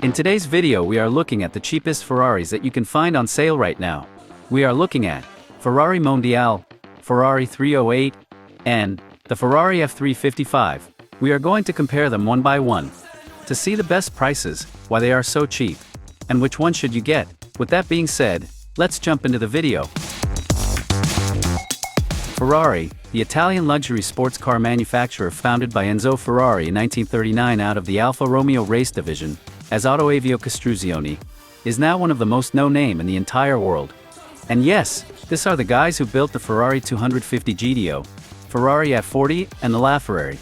In today's video we are looking at the cheapest Ferraris that you can find on sale right now. We are looking at Ferrari Mondial, Ferrari 308, and the Ferrari F355. We are going to compare them one by one to see the best prices, why they are so cheap, and which one should you get. With that being said, let's jump into the video. Ferrari, the Italian luxury sports car manufacturer founded by Enzo Ferrari in 1939 out of the Alfa Romeo race division, as Autoavio Costruzioni, is now one of the most known names in the entire world. And yes, these are the guys who built the Ferrari 250 GTO, Ferrari F40, and the LaFerrari.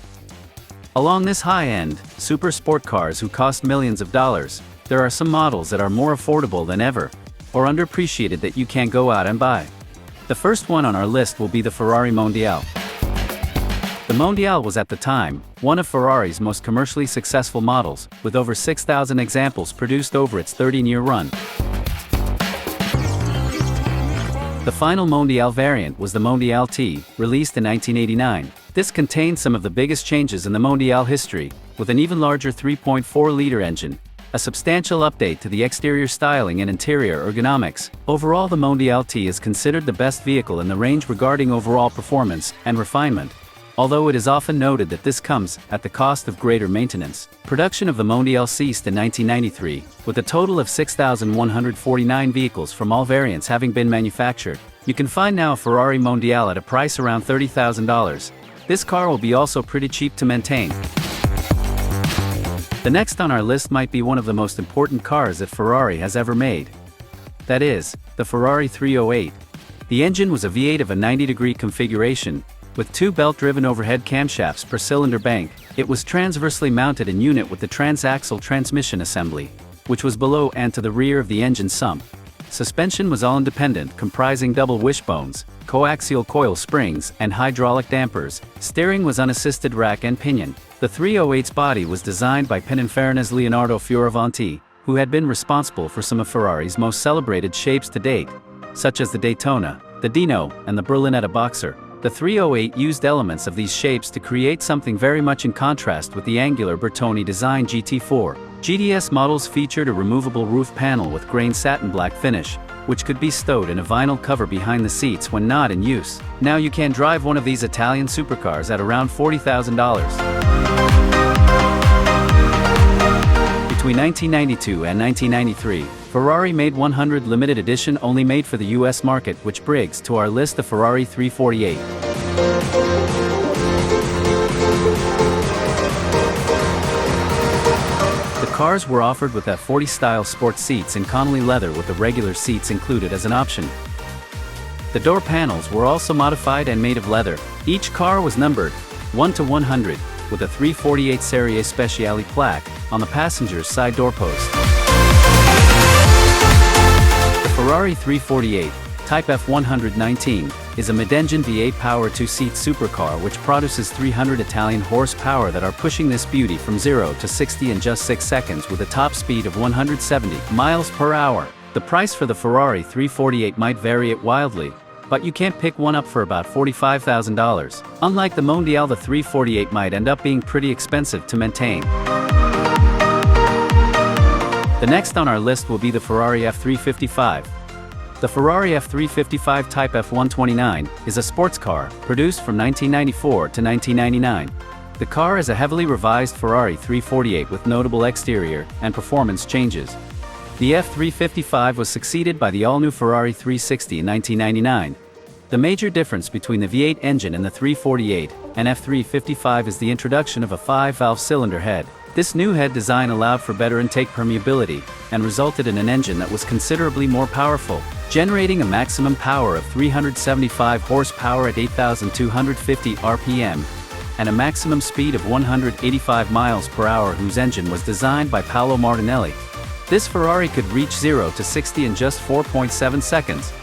Along this high-end, super sport cars who cost millions of dollars, there are some models that are more affordable than ever, or underappreciated that you can't go out and buy. The first one on our list will be the Ferrari Mondial. The Mondial was at the time one of Ferrari's most commercially successful models, with over 6,000 examples produced over its 13-year run. The final Mondial variant was the Mondial T, released in 1989. This contained some of the biggest changes in the Mondial history, with an even larger 3.4-liter engine, a substantial update to the exterior styling and interior ergonomics. Overall, the Mondial T is considered the best vehicle in the range regarding overall performance and refinement, although it is often noted that this comes at the cost of greater maintenance. Production of the Mondial ceased in 1993, with a total of 6,149 vehicles from all variants having been manufactured. You can find now a Ferrari Mondial at a price around $30,000. This car will be also pretty cheap to maintain. The next on our list might be one of the most important cars that Ferrari has ever made. That is, the Ferrari 308. The engine was a V8 of a 90-degree configuration, with two belt-driven overhead camshafts per cylinder bank. It was transversely mounted in unit with the transaxle transmission assembly, which was below and to the rear of the engine sump. Suspension was all independent, comprising double wishbones, coaxial coil springs, and hydraulic dampers. Steering was unassisted rack and pinion. The 308's body was designed by Pininfarina's Leonardo Fioravanti, who had been responsible for some of Ferrari's most celebrated shapes to date, such as the Daytona, the Dino, and the Berlinetta Boxer. The 308 used elements of these shapes to create something very much in contrast with the angular Bertone design GT4. GTS models featured a removable roof panel with grain satin black finish, which could be stowed in a vinyl cover behind the seats when not in use. Now you can drive one of these Italian supercars at around $40,000. Between 1992 and 1993, Ferrari made 100 limited edition only made for the US market, which brings to our list the Ferrari 348. The cars were offered with F40 style sports seats in Connolly leather with the regular seats included as an option. The door panels were also modified and made of leather. Each car was numbered 1 to 100, with a 348 Serie Speciale plaque on the passenger's side doorpost. The Ferrari 348, Type F119, is a mid-engine V8 power 2-seat supercar which produces 300 Italian horsepower that are pushing this beauty from 0 to 60 in just 6 seconds with a top speed of 170 miles per hour. The price for the Ferrari 348 might vary wildly, but you can't pick one up for about $45,000. Unlike the Mondial, the 348 might end up being pretty expensive to maintain. The next on our list will be the Ferrari F355. The Ferrari F355 Type F129 is a sports car produced from 1994 to 1999. The car is a heavily revised Ferrari 348 with notable exterior and performance changes. The F355 was succeeded by the all-new Ferrari 360 in 1999. The major difference between the V8 engine and the 348 and F355 is the introduction of a 5-valve cylinder head. This new head design allowed for better intake permeability and resulted in an engine that was considerably more powerful, generating a maximum power of 375 horsepower at 8,250 RPM and a maximum speed of 185 miles per hour, whose engine was designed by Paolo Martinelli. This Ferrari could reach 0 to 60 in just 4.7 seconds.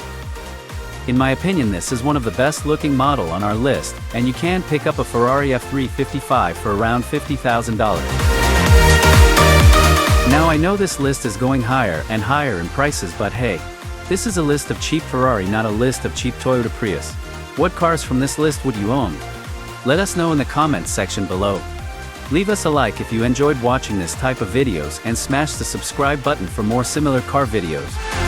In my opinion, this is one of the best looking model on our list, and you can pick up a Ferrari F355 for around $50,000. Now I know this list is going higher and higher in prices, but hey, this is a list of cheap Ferrari, not a list of cheap Toyota Prius. What cars from this list would you own? Let us know in the comments section below. Leave us a like if you enjoyed watching this type of videos and smash the subscribe button for more similar car videos.